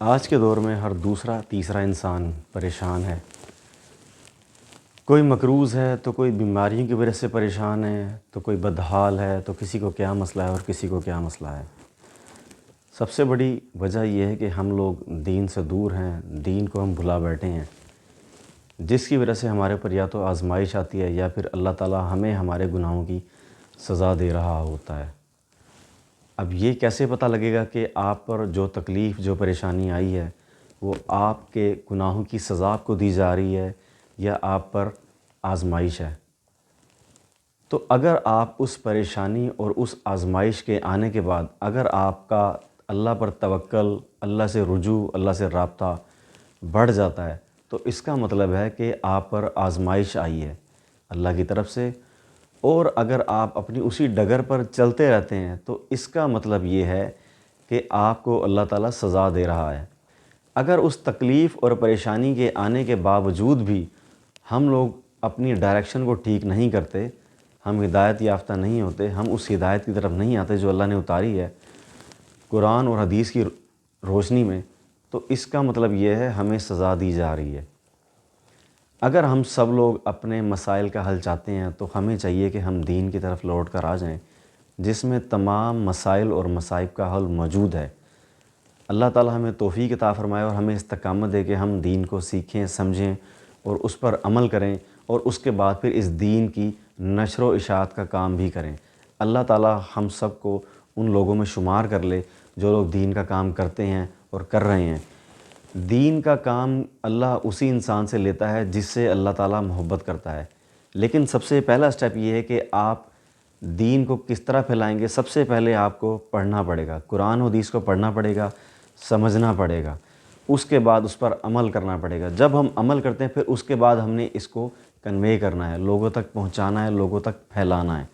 آج کے دور میں ہر دوسرا تیسرا انسان پریشان ہے۔ کوئی مقروض ہے تو کوئی بیماریوں کی وجہ سے پریشان ہے، تو کوئی بدحال ہے، تو کسی کو کیا مسئلہ ہے اور کسی کو کیا مسئلہ ہے۔ سب سے بڑی وجہ یہ ہے کہ ہم لوگ دین سے دور ہیں، دین کو ہم بھلا بیٹھے ہیں، جس کی وجہ سے ہمارے اوپر یا تو آزمائش آتی ہے یا پھر اللہ تعالیٰ ہمیں ہمارے گناہوں کی سزا دے رہا ہوتا ہے۔ اب یہ کیسے پتہ لگے گا کہ آپ پر جو تکلیف جو پریشانی آئی ہے وہ آپ کے گناہوں کی سزا آپ کو دی جا رہی ہے یا آپ پر آزمائش ہے؟ تو اگر آپ اس پریشانی اور اس آزمائش کے آنے کے بعد اگر آپ کا اللہ پر توکل، اللہ سے رجوع، اللہ سے رابطہ بڑھ جاتا ہے تو اس کا مطلب ہے کہ آپ پر آزمائش آئی ہے اللہ کی طرف سے، اور اگر آپ اپنی اسی ڈگر پر چلتے رہتے ہیں تو اس کا مطلب یہ ہے کہ آپ کو اللہ تعالیٰ سزا دے رہا ہے۔ اگر اس تکلیف اور پریشانی کے آنے کے باوجود بھی ہم لوگ اپنی ڈائریکشن کو ٹھیک نہیں کرتے، ہم ہدایت یافتہ نہیں ہوتے، ہم اس ہدایت کی طرف نہیں آتے جو اللہ نے اتاری ہے قرآن اور حدیث کی روشنی میں، تو اس کا مطلب یہ ہے ہمیں سزا دی جا رہی ہے۔ اگر ہم سب لوگ اپنے مسائل کا حل چاہتے ہیں تو ہمیں چاہیے کہ ہم دین کی طرف لوٹ کر آ جائیں، جس میں تمام مسائل اور مصائب کا حل موجود ہے۔ اللہ تعالی ہمیں توفیق عطا فرمائے اور ہمیں استقامت دے کہ ہم دین کو سیکھیں، سمجھیں اور اس پر عمل کریں، اور اس کے بعد پھر اس دین کی نشر و اشاعت کا کام بھی کریں۔ اللہ تعالی ہم سب کو ان لوگوں میں شمار کر لے جو لوگ دین کا کام کرتے ہیں اور کر رہے ہیں۔ دین کا کام اللہ اسی انسان سے لیتا ہے جس سے اللہ تعالیٰ محبت کرتا ہے، لیکن سب سے پہلا سٹیپ یہ ہے کہ آپ دین کو کس طرح پھیلائیں گے۔ سب سے پہلے آپ کو پڑھنا پڑے گا، قرآن و حدیث کو پڑھنا پڑے گا، سمجھنا پڑے گا، اس کے بعد اس پر عمل کرنا پڑے گا۔ جب ہم عمل کرتے ہیں پھر اس کے بعد ہم نے اس کو کنوے کرنا ہے، لوگوں تک پہنچانا ہے، لوگوں تک پھیلانا ہے۔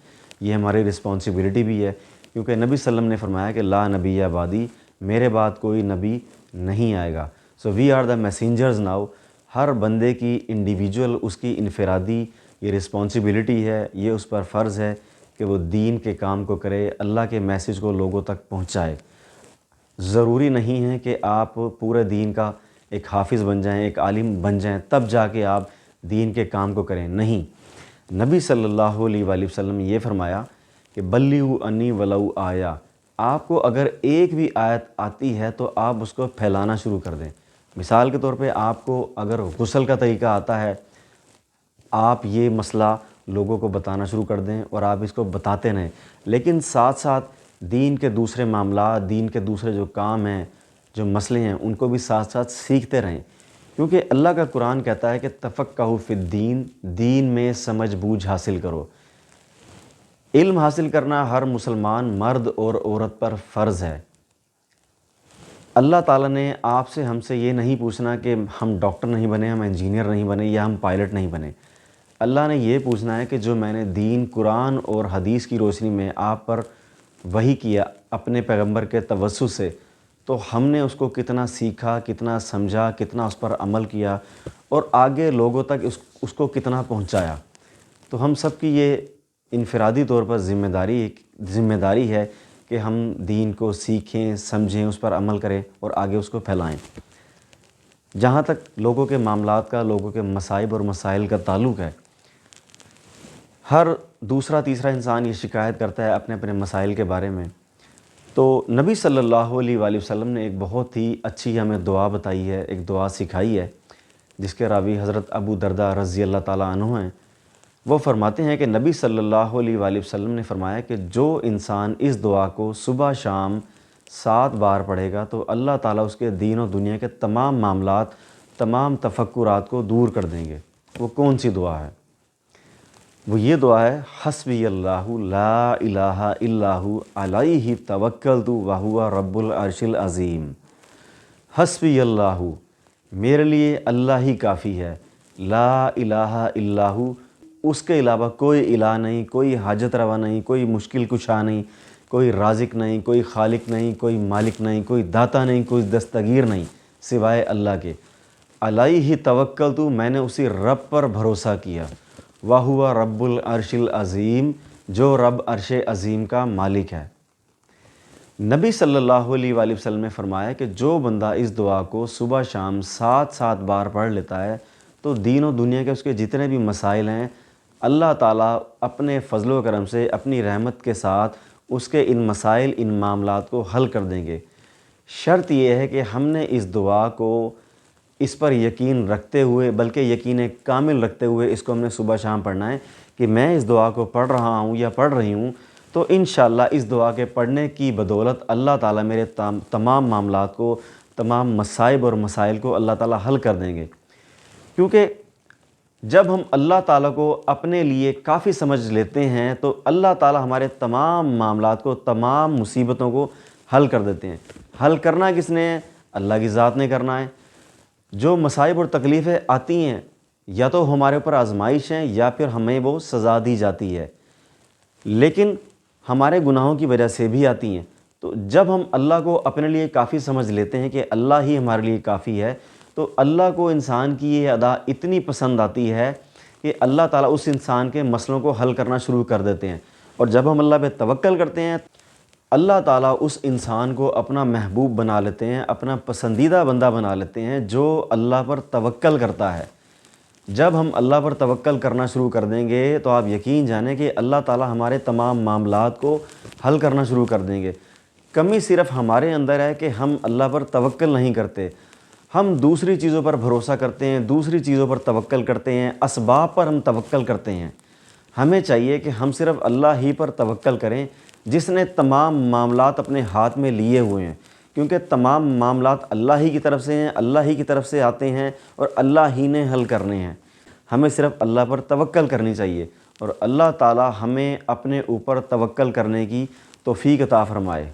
یہ ہماری رسپانسبلٹی بھی ہے، کیونکہ نبی صلی اللہ علیہ وسلم نے فرمایا کہ لا نبی بعدی، میرے بعد کوئی نبی نہیں آئے گا۔ So we are the messengers now. ہر بندے کی انڈیویجول اس کی انفرادی یہ رسپانسبلٹی ہے، یہ اس پر فرض ہے کہ وہ دین کے کام کو کرے، اللہ کے میسج کو لوگوں تک پہنچائے۔ ضروری نہیں ہے کہ آپ پورے دین کا ایک حافظ بن جائیں، ایک عالم بن جائیں تب جا کے آپ دین کے کام کو کریں، نہیں۔ نبی صلی اللہ علیہ وآلہ وسلم نے یہ فرمایا کہ بلغوا انی ولو آیا، آپ کو اگر ایک بھی آیت آتی ہے تو آپ اس کو پھیلانا شروع کر دیں۔ مثال کے طور پہ آپ کو اگر غسل کا طریقہ آتا ہے، آپ یہ مسئلہ لوگوں کو بتانا شروع کر دیں اور آپ اس کو بتاتے رہیں، لیکن ساتھ ساتھ دین کے دوسرے معاملات، دین کے دوسرے جو کام ہیں، جو مسئلے ہیں، ان کو بھی ساتھ ساتھ سیکھتے رہیں، کیونکہ اللہ کا قرآن کہتا ہے کہ تفقہوا فی الدین، دین میں سمجھ بوجھ حاصل کرو۔ علم حاصل کرنا ہر مسلمان مرد اور عورت پر فرض ہے۔ اللہ تعالیٰ نے آپ سے ہم سے یہ نہیں پوچھنا کہ ہم ڈاکٹر نہیں بنے، ہم انجینئر نہیں بنے یا ہم پائلٹ نہیں بنے۔ اللہ نے یہ پوچھنا ہے کہ جو میں نے دین، قرآن اور حدیث کی روشنی میں آپ پر وحی کیا اپنے پیغمبر کے توسط سے، تو ہم نے اس کو کتنا سیکھا، کتنا سمجھا، کتنا اس پر عمل کیا اور آگے لوگوں تک اس کو کتنا پہنچایا۔ تو ہم سب کی یہ انفرادی طور پر ذمہ داری ہے کہ ہم دین کو سیکھیں، سمجھیں، اس پر عمل کریں اور آگے اس کو پھیلائیں۔ جہاں تک لوگوں کے معاملات کا، لوگوں کے مصائب اور مسائل کا تعلق ہے، ہر دوسرا تیسرا انسان یہ شکایت کرتا ہے اپنے اپنے مسائل کے بارے میں۔ تو نبی صلی اللہ علیہ وآلہ وسلم نے ایک بہت ہی اچھی ہمیں دعا بتائی ہے، ایک دعا سکھائی ہے، جس کے راوی حضرت ابو درداء رضی اللہ تعالیٰ عنہ ہیں۔ وہ فرماتے ہیں کہ نبی صلی اللہ علیہ وآلہ وسلم نے فرمایا کہ جو انسان اس دعا کو صبح شام 7 بار پڑھے گا تو اللہ تعالیٰ اس کے دین و دنیا کے تمام معاملات، تمام تفکرات کو دور کر دیں گے۔ وہ کون سی دعا ہے؟ وہ یہ دعا ہے، حسبی اللہ لا الہ الا ہو علیہ توکلت وہو رب العرش العظیم۔ حسبی اللہ، میرے لیے اللہ ہی کافی ہے، لا الہ الا ہو، اس کے علاوہ کوئی الہ نہیں، کوئی حاجت روا نہیں، کوئی مشکل کشا نہیں، کوئی رازق نہیں، کوئی خالق نہیں، کوئی مالک نہیں، کوئی داتا نہیں، کوئی دستگیر نہیں سوائے اللہ کے۔ علیہ توکلت، میں نے اسی رب پر بھروسہ کیا، وَهُوَ رَبُّ الْعَرْشِ الْعَظِيمِ، جو رب عرش عظیم کا مالک ہے۔ نبی صلی اللہ علیہ وآلہ وسلم نے فرمایا کہ جو بندہ اس دعا کو صبح شام 7 بار پڑھ لیتا ہے تو دین و دنیا کے اس کے جتنے بھی مسائل ہیں اللہ تعالیٰ اپنے فضل و کرم سے اپنی رحمت کے ساتھ اس کے ان مسائل ان معاملات کو حل کر دیں گے۔ شرط یہ ہے کہ ہم نے اس دعا کو اس پر یقین رکھتے ہوئے بلکہ یقین کامل رکھتے ہوئے اس کو ہم نے صبح شام پڑھنا ہے کہ میں اس دعا کو پڑھ رہا ہوں یا پڑھ رہی ہوں تو انشاءاللہ اس دعا کے پڑھنے کی بدولت اللہ تعالیٰ میرے تمام معاملات کو، تمام مصائب اور مسائل کو اللہ تعالیٰ حل کر دیں گے۔ کیونکہ جب ہم اللہ تعالیٰ کو اپنے لیے کافی سمجھ لیتے ہیں تو اللہ تعالیٰ ہمارے تمام معاملات کو، تمام مصیبتوں کو حل کر دیتے ہیں۔ حل کرنا کس نے ہے؟ اللہ کی ذات نے کرنا ہے۔ جو مصائب اور تکلیفیں آتی ہیں یا تو ہمارے اوپر آزمائش ہیں یا پھر ہمیں وہ سزا دی جاتی ہے، لیکن ہمارے گناہوں کی وجہ سے بھی آتی ہیں۔ تو جب ہم اللہ کو اپنے لیے کافی سمجھ لیتے ہیں کہ اللہ ہی ہمارے لیے کافی ہے تو اللہ کو انسان کی یہ ادا اتنی پسند آتی ہے کہ اللہ تعالیٰ اس انسان کے مسئلوں کو حل کرنا شروع کر دیتے ہیں۔ اور جب ہم اللہ پہ توکل کرتے ہیں اللہ تعالیٰ اس انسان کو اپنا محبوب بنا لیتے ہیں، اپنا پسندیدہ بندہ بنا لیتے ہیں جو اللہ پر توکل کرتا ہے۔ جب ہم اللہ پر توکل کرنا شروع کر دیں گے تو آپ یقین جانیں کہ اللہ تعالیٰ ہمارے تمام معاملات کو حل کرنا شروع کر دیں گے۔ کمی صرف ہمارے اندر ہے کہ ہم اللہ پر توکل نہیں کرتے، ہم دوسری چیزوں پر بھروسہ کرتے ہیں، دوسری چیزوں پر توکل کرتے ہیں، اسباب پر ہم توکل کرتے ہیں۔ ہمیں چاہیے کہ ہم صرف اللہ ہی پر توکل کریں جس نے تمام معاملات اپنے ہاتھ میں لیے ہوئے ہیں، کیونکہ تمام معاملات اللہ ہی کی طرف سے ہیں، اللہ ہی کی طرف سے آتے ہیں اور اللہ ہی نے حل کرنے ہیں۔ ہمیں صرف اللہ پر توکل کرنی چاہیے اور اللہ تعالیٰ ہمیں اپنے اوپر توکل کرنے کی توفیق عطا فرمائے۔